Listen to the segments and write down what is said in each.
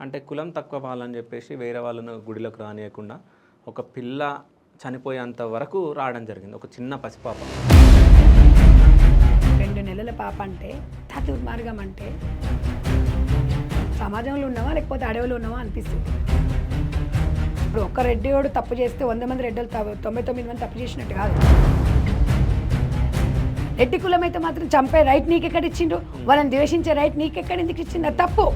అంటే కులం తక్కువ వాళ్ళని చెప్పేసి వేరే వాళ్ళను గుడిలోకి రానియకుండా ఒక పిల్ల చనిపోయేంత వరకు రావడం జరిగింది. ఒక చిన్న పసిపాప 2 నెలల పాప అంటే దుర్మార్గం అంటే సమాజంలో ఉన్నావా లేకపోతే అడవిలో ఉన్నావా అనిపిస్తుంది. ఇప్పుడు ఒక్క రెడ్డివాడు తప్పు చేస్తే 100 మంది రెడ్డిలు 99 మంది తప్పు చేసినట్టు కాదు. రెడ్డి కులం అయితే మాత్రం చంపే రైట్ నీకెక్కడ ఇచ్చిండు, వాళ్ళని ద్వేషించే రైట్ నీకెక్కడ ఎందుకు ఇచ్చిండు? అది తప్పు.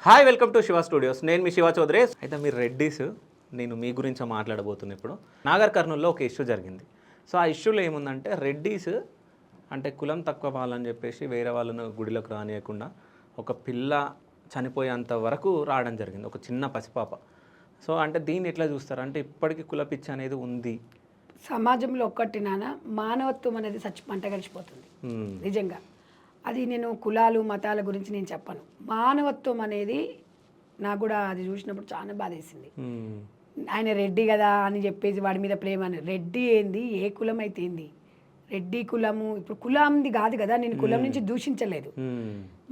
Hi, welcome to Shiva studios. నేను మీ శివ చౌదరి. అయితే మీరు రెడ్డీస్, నేను మీ గురించి మాట్లాడబోతున్నా. ఇప్పుడు నాగర్ కర్నూల్లో ఒక ఇష్యూ జరిగింది. సో ఆ ఇష్యూలో ఏముందంటే రెడ్డీస్ అంటే కులం తక్కువ వాళ్ళని చెప్పేసి వేరే వాళ్ళను గుడిలోకి రానియకుండా ఒక పిల్ల చనిపోయేంత వరకు రావడం జరిగింది, ఒక చిన్న పసిపాప. సో అంటే దీన్ని ఎట్లా చూస్తారు? అంటే ఇప్పటికీ కులపిచ్చి అనేది ఉంది సమాజంలో. ఒక్కటి నాన్న, మానవత్వం అనేది మంట కలిసిపోతుంది నిజంగా. అది నేను కులాలు మతాల గురించి నేను చెప్పను. మానవత్వం అనేది నాకు కూడా అది చూసినప్పుడు చాలా బాధేసింది. ఆయన రెడ్డి కదా అని చెప్పేసి వాడి మీద ప్రేమ అని. రెడ్డి ఏంది, ఏ కులం అయితే ఏంది? రెడ్డి కులము ఇప్పుడు కులంది కాదు కదా. నేను కులం నుంచి దూషించలేదు.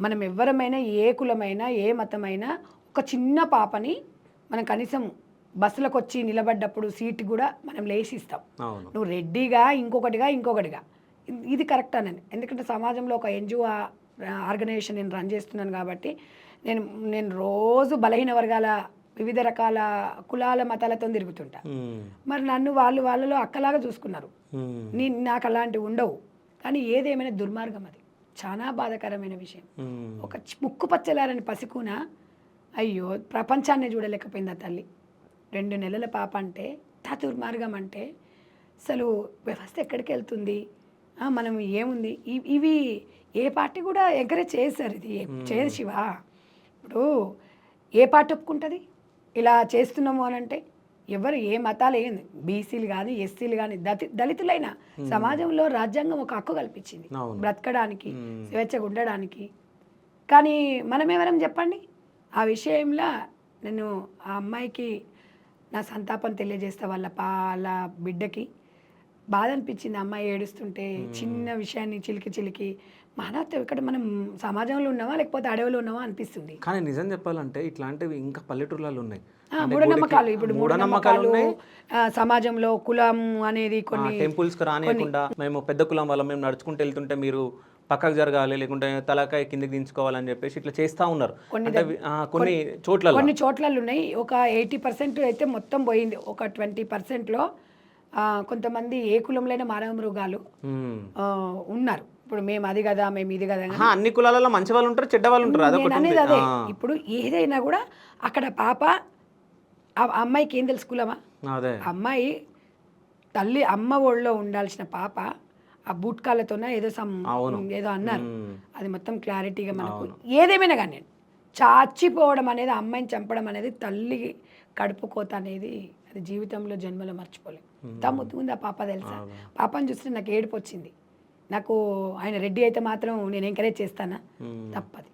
మనం ఎవరమైనా, ఏ కులమైనా, ఏ మతమైనా, ఒక చిన్న పాపని మనం కనీసం బస్సులకు వచ్చి నిలబడ్డప్పుడు సీట్ కూడా మనం లేచిస్తాం. నువ్వు రెడ్డిగా ఇంకొకటిగా ఇది కరెక్ట్ అని. ఎందుకంటే సమాజంలో ఒక ఎన్జిఓ ఆర్గనైజేషన్ నేను రన్ చేస్తున్నాను కాబట్టి నేను రోజు బలహీన వర్గాల వివిధ రకాల కులాల మతాలతో తిరుగుతుంటా. మరి నన్ను వాళ్ళలో అక్కలాగా చూసుకున్నారు. నాకు అలాంటివి ఉండవు. కానీ ఏదేమైనా దుర్మార్గం, అది చాలా బాధాకరమైన విషయం. ఒక ముక్కు పచ్చలారని పసికూన అయ్యో ప్రపంచాన్ని చూడలేకపోయింది ఆ తల్లి. 2 నెలల పాప అంటే దుర్మార్గం అంటే అసలు వ్యవస్థ ఎక్కడికి వెళ్తుంది? మనం ఏముంది, ఇవి ఏ పార్టీ కూడా ఎంకరేజ్ చేస్తారు. ఇది చేయదు శివ. ఇప్పుడు ఏ పార్టీ ఒప్పుకుంటుంది ఇలా చేస్తున్నాము అని అంటే? ఎవరు ఏ మతాలు ఏంది, బీసీలు కానీ ఎస్సీలు కానీ దళితులైన సమాజంలో రాజ్యాంగం ఒక హక్కు కల్పించింది బ్రతకడానికి, స్వేచ్ఛగా ఉండడానికి. కానీ మనం ఎవరం చెప్పండి? ఆ విషయంలో నేను ఆ అమ్మాయికి నా సంతాపం తెలియజేస్తా. వాళ్ళ బిడ్డకి బాధ అనిపించింది. అమ్మాయి ఏడుస్తుంటే చిన్న విషయాన్ని చిలికి మానవత్వం ఇక్కడ మనం సమాజంలో ఉన్నావా లేకపోతే అడవిలో ఉన్నావా అనిపిస్తుంది. కానీ నిజం చెప్పాలంటే ఇట్లాంటివి ఇంకా పల్లెటూర్లలో ఉన్నాయి. మూఢనమ్మకాలు. ఇప్పుడు మూఢనమ్మకాలు సమాజంలో కులం అనేది కొన్ని టెంపుల్స్కి రానియకుండా, మేము పెద్ద కులం వల్ల మేము నడుచుకుంటూ వెళ్తుంటే మీరు పక్కకు జరగాలి, లేకుంటే తలకాయ కిందకి దించుకోవాలని చెప్పేసి ఇట్లా చేస్తూ ఉన్నారు కొన్ని చోట్ల ఉన్నాయి. ఒక 80% అయితే మొత్తం పోయింది. ఒక 20%లో కొంతమంది ఏ కులంలోనే మానవ మృగాలు ఉన్నారు. ఇప్పుడు మేము అది కదా, మేము ఇది కదా. అన్ని కులాలలో మంచి వాళ్ళు ఉంటారు, చెడ్డ వాళ్ళు ఉంటారు. అనేది అదే. ఇప్పుడు ఏదైనా కూడా అక్కడ పాప అమ్మాయికి ఏం తెలుసు కులమా? అమ్మాయి తల్లి అమ్మ ఒళ్ళో ఉండాల్సిన పాప ఆ బూట్కాలతోన ఏదో అన్నారు. అది మొత్తం క్లారిటీగా మనకు ఏదేమైనా కానీ చాచిపోవడం అనేది, అమ్మాయిని చంపడం అనేది, తల్లి కడుపు కోత అనేది అది జీవితంలో జన్మలో మర్చిపోలేం. ఇంత ముద్దుంది ఆ పాప తెలుసా? పాపని చూస్తే నాకు ఏడుపు వచ్చింది. నాకు ఆయన రెడ్డి అయితే మాత్రం నేను ఎంకరేజ్ చేస్తానా? తప్పది.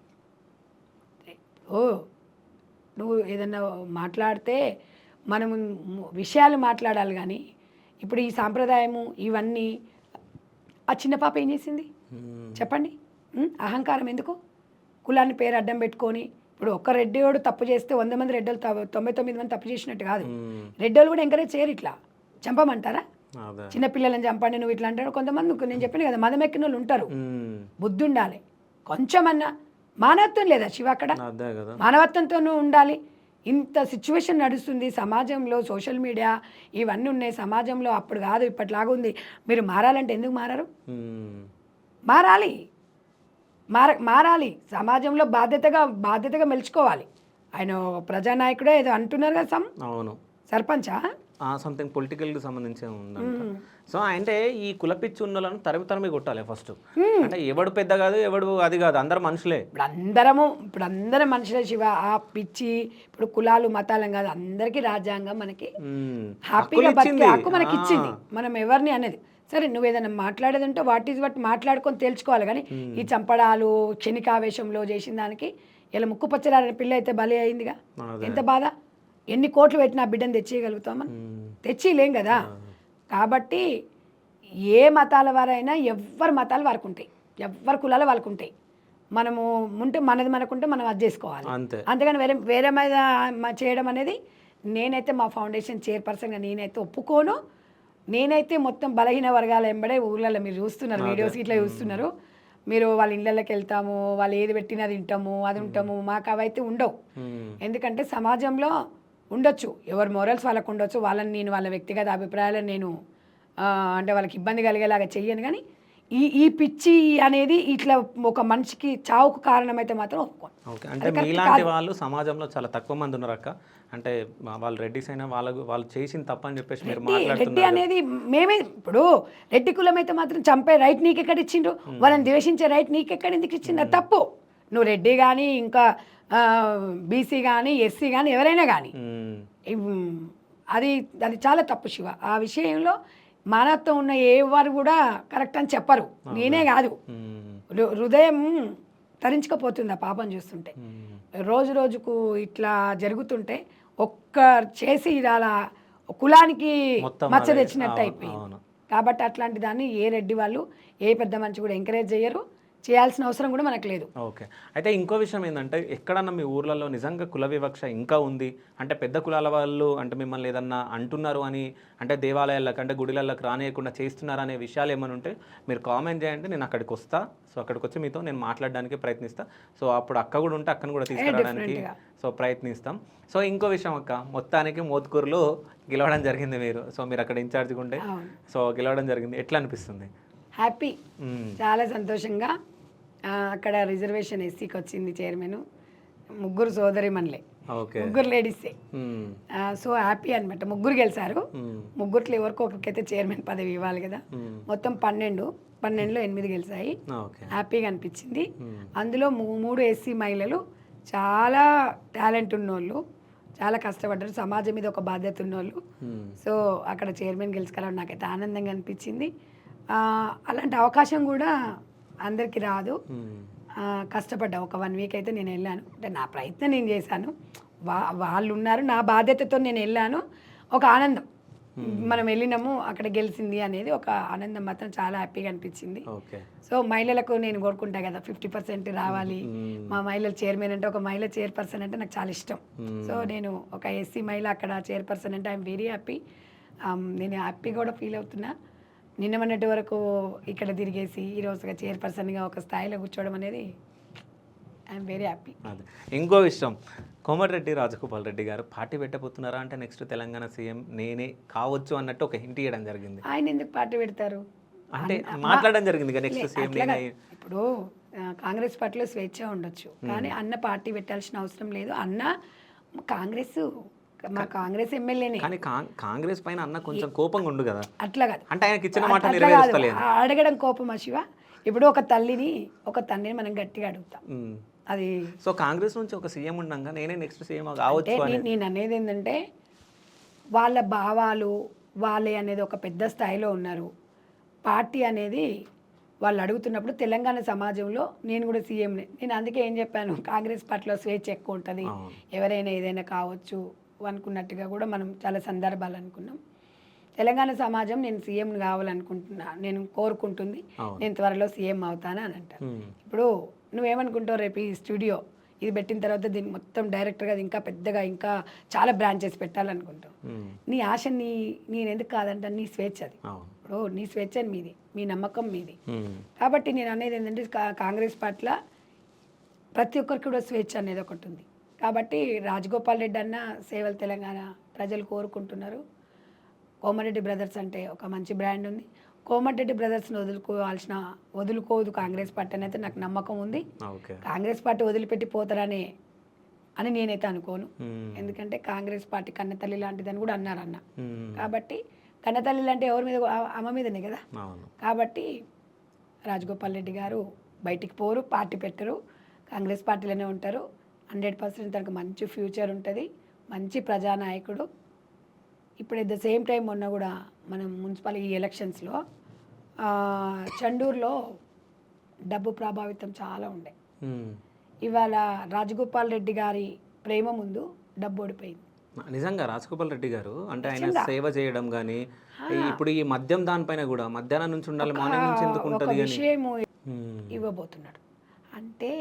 నువ్వు ఏదన్నా మాట్లాడితే మనం విషయాలు మాట్లాడాలి. కానీ ఇప్పుడు ఈ సాంప్రదాయము ఇవన్నీ ఆ చిన్న పాప ఏం చేసింది చెప్పండి? అహంకారం ఎందుకు? కులాన్ని పేరు అడ్డం పెట్టుకొని ఇప్పుడు ఒక్క రెడ్డివాడు తప్పు చేస్తే 100 మంది రెడ్డిలు 99 మంది తప్పు చేసినట్టు కాదు. రెడ్డిలు కూడా ఎంకరేజ్ చేయరు. ఇట్లా చంపమంటారా? చిన్నపిల్లలని చంపండి నువ్వు ఇట్లా అంటారు కొంతమంది. నేను చెప్పిన కదా, మదం ఎక్కిన వాళ్ళు ఉంటారు. బుద్ధి ఉండాలి కొంచెమన్నా. మానవత్వం లేదా శివ? అక్కడ మానవత్వంతోనూ ఉండాలి. ఇంత సిచ్యువేషన్ నడుస్తుంది సమాజంలో, సోషల్ మీడియా ఇవన్నీ ఉన్నాయి సమాజంలో. అప్పుడు కాదు, ఇప్పటిలాగా ఉంది. మీరు మారాలంటే ఎందుకు మారారు? మారాలి. సమాజంలో బాధ్యతగా మెలుచుకోవాలి. ఆయన ప్రజానాయకుడే ఏదో అంటున్నారు కదా, అవును, సర్పంచా సంథింగ్ పొలిటికల్కి సంబంధించి ఉందంట. సో అంటే ఈ కులపిచ్చి ఉన్న వాళ్ళని తరిమి కొట్టాలి ఫస్ట్. అంటే ఎవడు పెద్ద కాదు, ఎవడు అది కాదు, అందరు మనుషులే. ఇప్పుడు అందరం మనుషులే శివ. ఆ పిచ్చి ఇప్పుడు కులాలు మతాలం కాదు, అందరికీ రాజ్యాంగం మనకి హ్యాపీగా బతికే హక్కు మనకి ఇచ్చింది. మనం ఎవరిని అనేది సరే, నువ్వు ఏదైనా మాట్లాడేది ఉంటే వాట్ ఈజ్ వాట్ మాట్లాడుకొని తేల్చుకోవాలి. కానీ ఈ చంపడాలు క్షణికావేశంలో చేసిన దానికి ఇలా ముక్కు పచ్చలారని పిల్ల అయితే బలి అయిందిగా. ఎంత బాధ! ఎన్ని కోట్లు పెట్టినా బిడ్డను తెచ్చేయగలుగుతాం మనం? తెచ్చిలేం కదా. కాబట్టి ఏ మతాల వారైనా ఎవ్వరి మతాలు వారికి ఉంటాయి, ఎవ్వరి కులాలు వాళ్ళకు ఉంటాయి. మనము ఉంటే మనది మనకుంటే మనం అది చేసుకోవాలి, అంతే. అంతేగాని వేరే వేరే మీద చేయడం అనేది నేనైతే మా ఫౌండేషన్ చైర్పర్సన్గా నేనైతే ఒప్పుకోను. నేనైతే మొత్తం బలహీన వర్గాల వెంబడే ఊర్లలో మీరు చూస్తున్నారు, వీడియోస్ ఇట్లా చూస్తున్నారు మీరు, వాళ్ళ ఇళ్ళకి వెళ్తాము, వాళ్ళు ఏది పెట్టినా తింటాము, అది ఉంటాము, మాకు అవైతే ఉండవు. ఎందుకంటే సమాజంలో ఉండొచ్చు, ఎవరు మోరల్స్ వాళ్ళకు ఉండొచ్చు, వాళ్ళని నేను వాళ్ళ వ్యక్తిగత అభిప్రాయాలను నేను అంటే వాళ్ళకి ఇబ్బంది కలిగేలాగా చెయ్యను. కానీ ఈ పిచ్చి అనేది ఇట్లా ఒక మనిషికి చావుకు కారణమైతే మాత్రం ఒప్పుకోను. ఓకే, అంటే మీలాంటి వాళ్ళు సమాజంలో చాలా తక్కువ మంది ఉన్నారు అక్క. అంటే వాళ్ళు రెడ్డిస్ అయినా వాళ్ళు చేసిన తప్పని చెప్పేసి మీరు రెడ్డి మాట్లాడుతున్నారు. అనేది మేమే ఇప్పుడు రెడ్డి కులం అయితే మాత్రం చంపే రైట్ నీకెక్కడ ఇచ్చిండ్రు, వాళ్ళని ద్వేషించే రైట్ నీకెక్కడ ఎందుకు ఇచ్చిండ్రు? అది తప్పు. నువ్వు రెడ్డి కానీ ఇంకా బీసీ కానీ ఎస్సీ కానీ ఎవరైనా కానీ అది అది చాలా తప్పు శివ. ఆ విషయంలో మానవత్వం ఉన్న ఎవరు కూడా కరెక్ట్ అని చెప్పరు, నేనే కాదు. హృదయం తరించుకపోతుంది ఆ పాపం చూస్తుంటే. రోజు రోజుకు ఇట్లా జరుగుతుంటే ఒక్క చేసి అలా కులానికి మచ్చ తెచ్చినట్టు అయిపోయింది. కాబట్టి అట్లాంటి దాన్ని ఏ రెడ్డి వాళ్ళు ఏ పెద్ద మనిషి కూడా ఎంకరేజ్ చేయరు, చేయాల్సిన అవసరం కూడా మనకు లేదు. ఓకే, అయితే ఇంకో విషయం ఏంటంటే ఎక్కడన్నా మీ ఊర్లలో నిజంగా కుల వివక్ష ఇంకా ఉంది అంటే పెద్ద కులాల వాళ్ళు అంటే మిమ్మల్ని ఏదన్నా అంటున్నారు అని, అంటే దేవాలయాలకు అంటే గుడిలకి రానియకుండా చేస్తున్నారు అనే విషయాలు ఏమైనా ఉంటే మీరు కామెంట్ చేయండి, నేను అక్కడికి వస్తా. సో అక్కడికి వచ్చి మీతో నేను మాట్లాడడానికి ప్రయత్నిస్తా. సో అప్పుడు అక్క కూడా ఉంటే అక్కను కూడా తీసుకురావడానికి సో ప్రయత్నిస్తాం. సో ఇంకో విషయం అక్క, మొత్తానికి మోత్కూరులో గెలవడం జరిగింది మీరు. సో మీరు అక్కడ ఇన్ఛార్జ్గా ఉంటే సో గెలవడం జరిగింది, ఎట్లా అనిపిస్తుంది? హ్యాపీ, చాలా సంతోషంగా. అక్కడ రిజర్వేషన్ ఎస్సీకి వచ్చింది చైర్మన్, ముగ్గురు సోదరిమణులే, ముగ్గురు లేడీసే. సో హ్యాపీ అనమాట. ముగ్గురు గెలిచారు, ముగ్గురులో ఎవరికో ఒకరికైతే చైర్మన్ పదవి ఇవ్వాలి కదా. మొత్తం 12లో 8 గెలిచాయి. హ్యాపీగా అనిపించింది. అందులో 3 ఎస్సీ మహిళలు చాలా టాలెంట్ ఉన్నోళ్ళు, చాలా కష్టపడ్డారు, సమాజం మీద ఒక బాధ్యత ఉన్నోళ్ళు. సో అక్కడ చైర్మన్ గెలుచుకోవడం నాకైతే ఆనందంగా అనిపించింది. అలాంటి అవకాశం కూడా అందరికీ రాదు. కష్టపడ్డా, ఒక 1 వీక్ అయితే నేను వెళ్ళాను, అంటే నా ప్రయత్నం నేను చేశాను, వాళ్ళు ఉన్నారు, నా బాధ్యతతో నేను వెళ్ళాను. ఒక ఆనందం, మనం వెళ్ళినాము అక్కడ గెలిచింది అనేది ఒక ఆనందం మాత్రం చాలా హ్యాపీగా అనిపించింది. సో మహిళలకు నేను కోరుకుంటా కదా 50% రావాలి, మా మహిళలు చైర్మన్ అంటే, ఒక మహిళ చైర్పర్సన్ అంటే నాకు చాలా ఇష్టం. సో నేను ఒక ఎస్సీ మహిళ అక్కడ చైర్పర్సన్ అంటే ఐఎమ్ వెరీ హ్యాపీ. నేను హ్యాపీ కూడా ఫీల్ అవుతున్నా. నిన్న మొన్నటి వరకు ఇక్కడ తిరిగేసి ఈరోజుగా చైర్పర్సన్గా ఒక స్థాయిలో కూర్చోవడం అనేది ఐఎమ్ వెరీ హ్యాపీ. అదే ఇంకో విషయం, కోమటిరెడ్డి రాజగోపాల్ రెడ్డి గారు పార్టీ పెట్టబోతున్నారా అంటే నెక్స్ట్ తెలంగాణ సీఎం నేనే కావచ్చు అన్నట్టు ఒక హింట్ ఇవ్వడం జరిగింది. ఆయన ఎందుకు పార్టీ పెడతారు అంటే మాట్లాడడం జరిగింది నెక్స్ట్ సీఎం నేనే. ఇప్పుడు కాంగ్రెస్ పార్టీలో స్వేచ్ఛ ఉండొచ్చు, కానీ అన్న పార్టీ పెట్టాల్సిన అవసరం లేదు. అన్న కాంగ్రెస్, మా కాంగ్రెస్ ఎమ్మెల్యేనే, కానీ కాంగ్రెస్ పైన అన్న కొంచెం కోపంగా ఉండు కదా. అట్లా కాదు, అంటే ఆయనకి ఇచ్చిన మాట నెరవేర్చలేదు. అడగడం కోపం శివ. ఇప్పుడు ఒక తండ్రిని మనం గట్టిగా అడుగుతాం, అది. సో కాంగ్రెస్ నుంచి ఒక సీఎం ఉండగా నేనే నెక్స్ట్ సీఎం కావచ్చు. నేను అనేది ఏంటంటే వాళ్ళ భావాలు వాళ్ళే అనేది ఒక పెద్ద స్థాయిలో ఉన్నారు. పార్టీ అనేది వాళ్ళు అడుగుతున్నప్పుడు తెలంగాణ సమాజంలో నేను కూడా సీఎంనే. నేను అందుకే ఏం చెప్పాను, కాంగ్రెస్ పార్టీలో స్వేచ్ఛ ఎక్కువ ఉంటుంది, ఎవరైనా ఏదైనా కావచ్చు అనుకున్నట్టుగా కూడా మనం చాలా సందర్భాలు అనుకున్నాం. తెలంగాణ సమాజం నేను సీఎం కావాలనుకుంటున్నా, నేను కోరుకుంటుంది, నేను త్వరలో సీఎం అవుతాను అని అంటాను. ఇప్పుడు నువ్వేమనుకుంటావు, రేపు ఈ స్టూడియో ఇది పెట్టిన తర్వాత దీన్ని మొత్తం డైరెక్టర్గా ఇంకా పెద్దగా ఇంకా చాలా బ్రాంచెస్ పెట్టాలనుకుంటావు. నీ ఆశ నేను ఎందుకు కాదంటే నీ స్వేచ్ఛ అది. ఇప్పుడు నీ స్వేచ్ఛ మీది, మీ నమ్మకం మీది. కాబట్టి నేను అనేది ఏంటంటే కాంగ్రెస్ పార్టీలో ప్రతి ఒక్కరికి కూడా స్వేచ్ఛ అనేది ఒకటి ఉంది. కాబట్టి రాజగోపాల్ రెడ్డి అన్న సేవలు తెలంగాణ ప్రజలు కోరుకుంటున్నారు. కోమటిరెడ్డి బ్రదర్స్ అంటే ఒక మంచి బ్రాండ్ ఉంది. కోమటిరెడ్డి బ్రదర్స్ని వదులుకోదు కాంగ్రెస్ పార్టీ అని అయితే నాకు నమ్మకం ఉంది. కాంగ్రెస్ పార్టీ వదిలిపెట్టి పోతారని నేనైతే అనుకోను. ఎందుకంటే కాంగ్రెస్ పార్టీ కన్నతల్లి లాంటిదని కూడా అన్నారు అన్న. కాబట్టి కన్నతల్లి అంటే ఎవరి మీద, అమ్మ మీదనే కదా. కాబట్టి రాజగోపాల్ రెడ్డి గారు బయటికి పోరు, పార్టీ పెట్టరు, కాంగ్రెస్ పార్టీలోనే ఉంటారు. 100% తనకు మంచి ఫ్యూచర్ ఉంటుంది, మంచి ప్రజానాయకుడు. ఇప్పుడు ఎట్ ద సేమ్ టైం మొన్న కూడా మనం మున్సిపల్ ఈ ఎలక్షన్స్లో చండూరులో డబ్బు ప్రభావితం చాలా ఉండే. ఇవాళ రాజగోపాల్ రెడ్డి గారి ప్రేమ ముందు డబ్బు ఓడిపోయింది. నిజంగా రాజగోపాల్ రెడ్డి గారు అంటే ఆయన సేవ చేయడం కానీ ఇప్పుడు ఈ మద్యం దానిపైన కూడా మధ్యాహ్నం నుంచి ఉండాలి మార్నింగ్ నుంచి ఎందుకు ఒక ఉంటుంది కానీ విషయము ఇవ్వబోతున్నాడు అంటే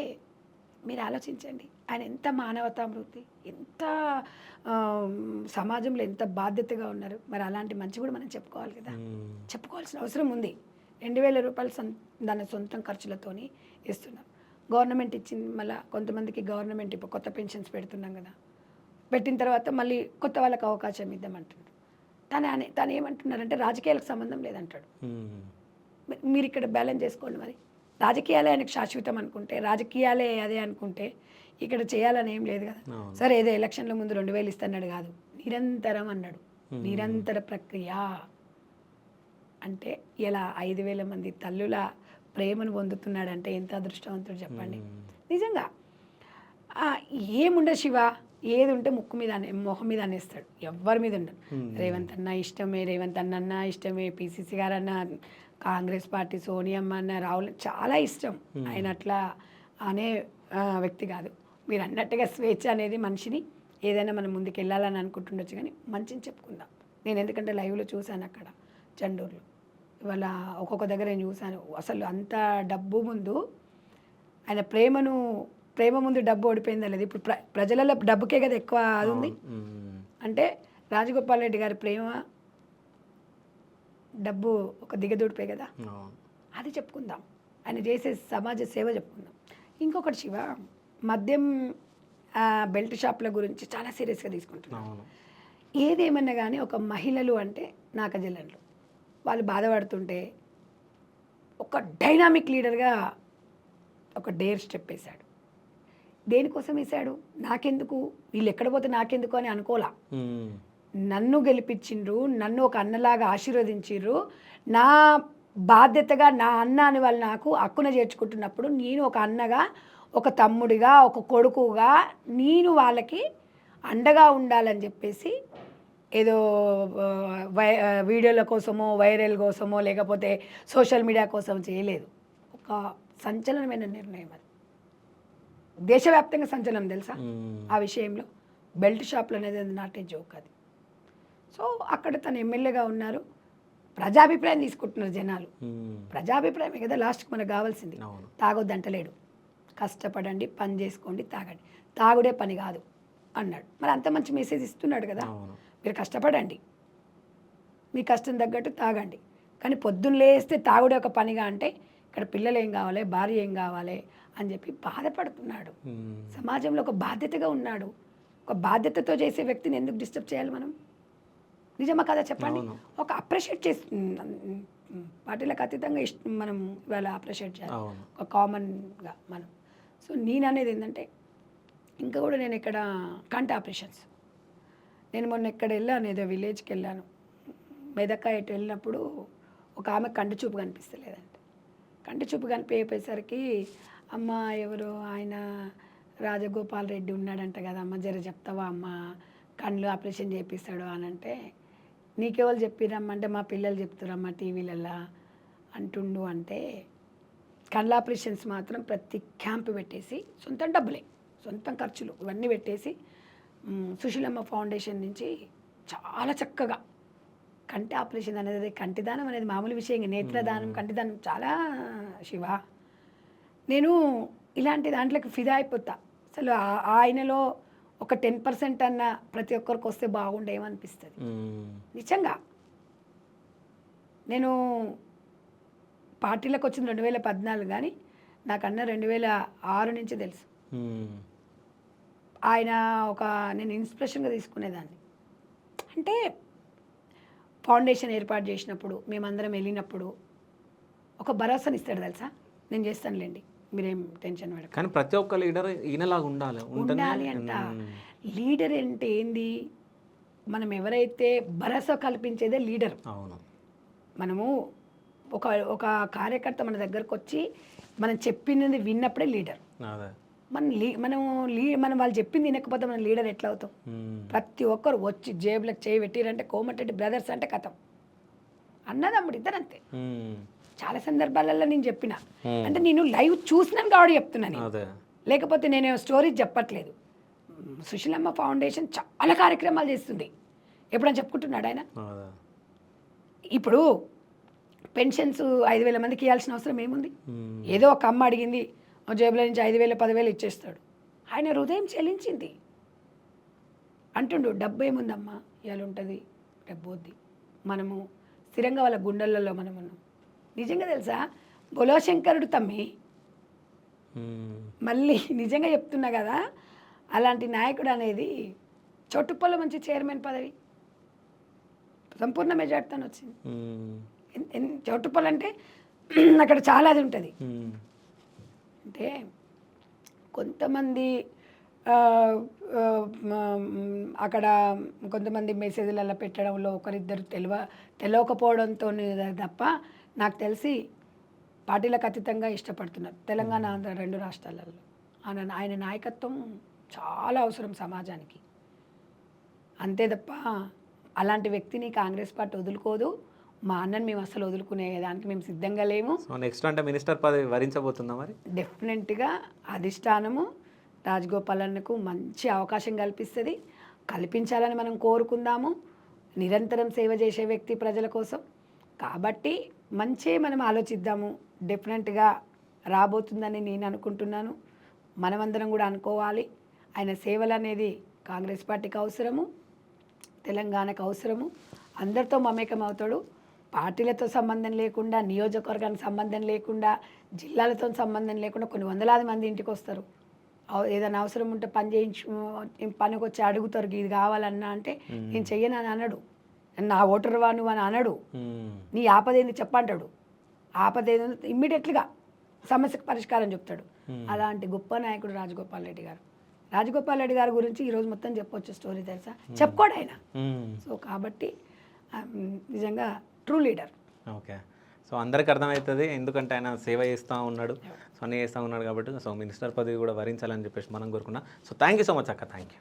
మీరు ఆలోచించండి, ఆయన ఎంత మానవతామృతి, ఎంత ఆ, సమాజంలో ఎంత బాధ్యతగా ఉన్నారు. మరి అలాంటి మంచి కూడా మనం చెప్పుకోవాలి కదా, చెప్పుకోవాల్సిన అవసరం ఉంది. 2,000 రూపాయలు దాని సొంతం ఖర్చులతోని ఇస్తున్నారు. గవర్నమెంట్ ఇచ్చింది, మళ్ళీ కొంతమందికి గవర్నమెంట్ ఇప్పుడు కొత్త పెన్షన్స్ పెడుతున్నాం కదా, పెట్టిన తర్వాత మళ్ళీ కొత్త వాళ్ళకి అవకాశం ఇద్దామంటున్నారు. తను ఏమంటున్నారంటే రాజకీయాలకు సంబంధం లేదంటాడు. మీరు ఇక్కడ బ్యాలెన్స్ చేసుకోండి. మరి రాజకీయాలే ఆయనకు శాశ్వతం అనుకుంటే, రాజకీయాలే అదే అనుకుంటే ఇక్కడ చేయాలని ఏం లేదు కదా. సరే ఏదో ఎలక్షన్ల ముందు 2,000 ఇస్తున్నాడు కాదు, నిరంతరం అన్నాడు. నిరంతర ప్రక్రియ అంటే ఇలా 5,000 మంది తల్లుల ప్రేమను పొందుతున్నాడంటే ఎంత అదృష్టవంతుడు చెప్పండి. నిజంగా ఏముండదు శివ, ఏది ఉంటే ముక్కు మీద మొహం మీద అనేస్తాడు, ఎవ్వరి మీద ఉండడు. రేవంత్ అన్న ఇష్టమే, రేవంత్ అన్న ఇష్టమే, పిసిసి గారు అన్న, కాంగ్రెస్ పార్టీ సోనియమ్మ అన్న, రాహుల్ చాలా ఇష్టం. ఆయన అట్లా అనే వ్యక్తి కాదు. మీరు అన్నట్టుగా స్వేచ్ఛ అనేది మనిషిని ఏదైనా మనం ముందుకు వెళ్ళాలని అనుకుంటుండొచ్చు, కానీ మంచిని చెప్పుకుందాం. నేను ఎందుకంటే లైవ్లో చూశాను అక్కడ చండూరులో, ఇవాళ ఒక్కొక్క దగ్గర నేను చూశాను. అసలు అంత డబ్బు ముందు ఆయన ప్రేమ ముందు డబ్బు ఓడిపోయిందా లేదు. ఇప్పుడు ప్రజలలో డబ్బుకే కదా ఎక్కువ అది ఉంది. అంటే రాజగోపాల్ రెడ్డి గారి ప్రేమ డబ్బు ఒక దిగదూడిపే కదా, అది చెప్పుకుందాం. ఆయన చేసే సమాజ సేవ చెప్పుకుందాం. ఇంకొకటి శివ, మద్యం బెల్ట్ షాప్ల గురించి చాలా సీరియస్గా తీసుకుంటున్నాను. ఏదేమన్నా కానీ ఒక మహిళలు అంటే నాకజల్లండ్రు, వాళ్ళు బాధపడుతుంటే ఒక డైనామిక్ లీడర్గా ఒక డేర్ స్టెప్ వేశాడు. దేనికోసం వేశాడు? నాకెందుకు, వీళ్ళు ఎక్కడ పోతే నాకెందుకు అని అనుకోలా. నన్ను గెలిపించిండ్రు, నన్ను ఒక అన్నలాగా ఆశీర్వదించిండ్రు, నా బాధ్యతగా నా అన్న అని వాళ్ళు నాకు హక్కున చేర్చుకుంటున్నప్పుడు నేను ఒక అన్నగా, ఒక తమ్ముడిగా, ఒక కొడుకుగా నేను వాళ్ళకి అండగా ఉండాలని చెప్పేసి ఏదో వీడియోల కోసమో, వైరల్ కోసమో, లేకపోతే సోషల్ మీడియా కోసం చేయలేదు. ఒక సంచలనమైన నిర్ణయం అది, దేశవ్యాప్తంగా సంచలనం తెలుసా ఆ విషయంలో. బెల్ట్ షాప్లు అనేది నాటే జోక్ అది. సో అక్కడ తను ఎమ్మెల్యేగా ఉన్నారు, ప్రజాభిప్రాయం తీసుకుంటున్నారు జనాలు. ప్రజాభిప్రాయమే కదా లాస్ట్కి మనకు కావాల్సింది. తాగొద్దు అంటలేడు, కష్టపడండి, పని చేసుకోండి, తాగండి, తాగుడే పని కాదు అన్నాడు. మరి అంత మంచి మెసేజ్ ఇస్తున్నాడు కదా, మీరు కష్టపడండి, మీ కష్టం తగ్గట్టు తాగండి, కానీ పొద్దున్న లేస్తే తాగుడే ఒక పనిగా అంటే ఇక్కడ పిల్లలు ఏం కావాలి, భార్య ఏం కావాలి అని చెప్పి బాధపడుతున్నాడు. సమాజంలో ఒక బాధ్యతగా ఉన్నాడు. ఒక బాధ్యతతో చేసే వ్యక్తిని ఎందుకు డిస్టర్బ్ చేయాలి మనం? నిజమా కదా చెప్పండి. ఒక అప్రిషియేట్ చేసి పార్టీలకు అతీతంగా మనం ఇవాళ అప్రిషియేట్ చేయాలి, ఒక కామన్గా మనం. సో నేను అనేది ఏంటంటే, ఇంకా కూడా నేను ఇక్కడ కంటి ఆపరేషన్స్, నేను మొన్న ఎక్కడ వెళ్ళాను, ఏదో విలేజ్కి వెళ్ళాను, మెదక్క ఎటు వెళ్ళినప్పుడు ఒక ఆమె కంటి చూపు కనిపిస్తలేదంటే, కంటి చూపు కనిపించేసరికి అమ్మ ఎవరు ఆయన రాజగోపాల్ రెడ్డి ఉన్నాడంట కదా అమ్మ, జర చెప్తావా అమ్మ, కళ్ళు ఆపరేషన్ చేపిస్తాడు అని అంటే, నీకెవరు చెప్పిరమ్మంటే మా పిల్లలు చెప్తారమ్మా టీవీలల్లా అంటుండు అంటే, కళ్ళ ఆపరేషన్స్ మాత్రం ప్రతి క్యాంపు పెట్టేసి సొంతం డబ్బులే, సొంతం ఖర్చులు ఇవన్నీ పెట్టేసి సుశీలమ్మ ఫౌండేషన్ నుంచి చాలా చక్కగా కంటి ఆపరేషన్ అనేది, కంటిదానం అనేది మామూలు విషయం, నేత్రదానం, కంటిదానం చాలా శివ. నేను ఇలాంటి దాంట్లోకి ఫిదా అయిపోతా. అసలు ఆయనలో ఒక 10% అన్న ప్రతి ఒక్కరికి వస్తే బాగుండేమనిపిస్తుంది నిజంగా. నేను పార్టీలకు వచ్చింది 2014, కానీ నాకన్నా 2006 నుంచి తెలుసు. ఆయన నేను ఇన్స్పిరేషన్గా తీసుకునేదాన్ని. అంటే ఫౌండేషన్ ఏర్పాటు చేసినప్పుడు, మేమందరం వెళ్ళినప్పుడు ఒక భరోసాని ఇస్తాడు తెలుసా, నేను చేస్తానులేండి మీరేం టెన్షన్ పడకండి. కానీ ప్రతి ఒక్క లీడర్ ఈయనలాగా ఉండాలి అంట. లీడర్ అంటే ఏంది? మనం ఎవరైతే భరోసా కల్పించేదే లీడర్. అవును. మనము ఒక కార్యకర్త మన దగ్గరకు వచ్చి మనం చెప్పినది విన్నప్పుడే లీడర్. మనం వాళ్ళు చెప్పింది వినకపోతే మనం లీడర్ ఎట్లా అవుతాం? ప్రతి ఒక్కరు వచ్చి జేబులకు చేయి పెట్టిరంటే కోమటిరెడ్డి బ్రదర్స్ అంటే కథం, అన్నదమ్ముడు ఇద్దరు అంతే. చాలా సందర్భాలలో నేను చెప్పిన, అంటే నేను లైవ్ చూసినాను కాబట్టి చెప్తున్నాను, లేకపోతే నేను స్టోరీస్ చెప్పట్లేదు. సుశీలమ్మ ఫౌండేషన్ చాలా కార్యక్రమాలు చేస్తుంది. ఎప్పుడని చెప్పుకుంటున్నాడు ఆయన? ఇప్పుడు పెన్షన్స్ 5,000 మందికి ఇవ్వాల్సిన అవసరం ఏముంది? ఏదో ఒక అమ్మ అడిగింది, జేబులో నుంచి 5,000 10,000 ఇచ్చేస్తాడు. ఆయన హృదయం చెలించింది అంటుండు. డబ్బు ఏముందమ్మా, ఇవాళ ఉంటుంది రేపు పోద్ది. మనము స్థిరంగా వాళ్ళ గుండెలలో మనం ఉన్నాం. నిజంగా తెలుసా, బొలో శంకరుడు తమ్మి, మళ్ళీ నిజంగా చెప్తున్నా కదా, అలాంటి నాయకుడు అనేది చోటుప్పల్లో మంచి చైర్మన్ పదవి సంపూర్ణ మెజార్టీతో వచ్చింది. చోటుప్పల్ అంటే అక్కడ చాలా అది ఉంటుంది. అంటే కొంతమంది అక్కడ కొంతమంది మెసేజ్లలో పెట్టడంలో ఒకరిద్దరు తెలియకపోవడంతో తప్ప నాకు తెలిసి పార్టీలకు అతీతంగా ఇష్టపడుతున్నారు తెలంగాణ ఆంధ్ర 2 రాష్ట్రాలలో. ఆయన నాయకత్వం చాలా అవసరం సమాజానికి. అంతే తప్ప అలాంటి వ్యక్తిని కాంగ్రెస్ పార్టీ వదులుకోదు. మా అన్నని మేము అసలు వదులుకునే దానికి మేము సిద్ధంగా లేము. నెక్స్ట్ అంటే మినిస్టర్ పదవి వరించబోతుందా మరి? డెఫినెట్గా అధిష్టానము రాజగోపాల్ అన్నకు మంచి అవకాశం కల్పించాలని మనం కోరుకుందాము. నిరంతరం సేవ చేసే వ్యక్తి ప్రజల కోసం కాబట్టి మంచి మనం ఆలోచిద్దాము. డెఫినెట్గా రాబోతుందని నేను అనుకుంటున్నాను. మనమందరం కూడా అనుకోవాలి. ఆయన సేవలు అనేది కాంగ్రెస్ పార్టీకి అవసరము, తెలంగాణకు అవసరము. అందరితో మమేకం అవుతాడు. పార్టీలతో సంబంధం లేకుండా, నియోజకవర్గానికి సంబంధం లేకుండా, జిల్లాలతో సంబంధం లేకుండా కొన్ని వందలాది మంది ఇంటికి వస్తారు. ఏదైనా అవసరం ఉంటే పనికి వచ్చి అడుగుతారు, ఇది కావాలన్నా అంటే నేను చెయ్యను అని అనడు. నా ఓటర్ వా నువ్వు అని అనడు. నీ ఆపదేంది చెప్పంటాడు. ఆపదేంది ఇమ్మీడియట్గా సమస్యకు పరిష్కారం చెప్తాడు. అలాంటి గొప్ప నాయకుడు రాజగోపాల్ రెడ్డి గారు. రాజగోపాల్ రెడ్డి గారి గురించి ఈరోజు మొత్తం చెప్పొచ్చు స్టోరీ, తెలుసా? చెప్పుకోడు ఆయన. సో కాబట్టి నిజంగా ట్రూ లీడర్. ఓకే. సో అందరికి అర్థమవుతుంది, ఎందుకంటే ఆయన సేవ చేస్తూ ఉన్నాడు, సో అన్నీ చేస్తూ ఉన్నాడు కాబట్టి సో మినిస్టర్ పదవి కూడా వరించాలని చెప్పేసి మనం కోరుకున్నాం. So thank you so much అక్క. Thank you.